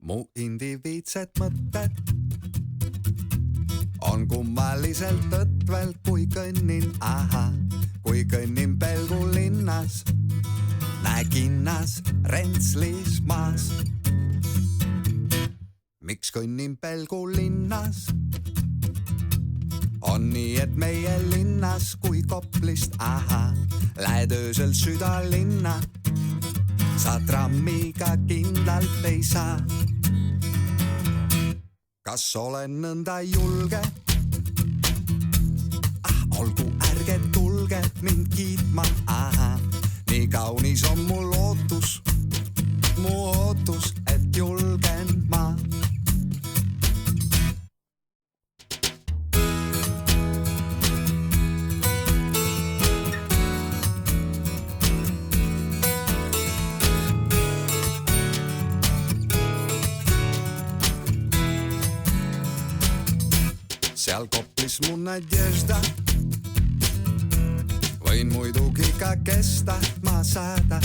Mu indiviidsed mõtted on kummaliselt tõtvel, kui kõnnin, kui kõnnin Pelgu linnas, näginnas Rentslis maas. Miks kõnnin Pelgu linnas? On nii, et meie linnas kui Koplist, lähed öösel südalinna, sa trammiga kindlalt ei saa. Kas olen nõnda julge? Olgu, ärge tulge mind kiitma, nii kaunis on mul ootus, mu ootus, et julgen ma. Seal Koplis mu nadježda, võin muidugi ka kesta, ma saada,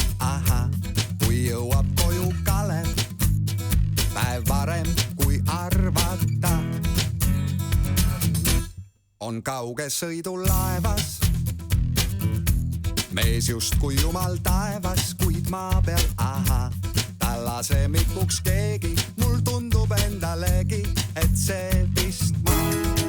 kui jõuab koju Kalev, päev varem kui arvata. On kauge sõidu laevas, mees just kui jumal taevas, kuid maa peal, ta laseb ikuks keegi, mul tundub endalegi, et see vist maa.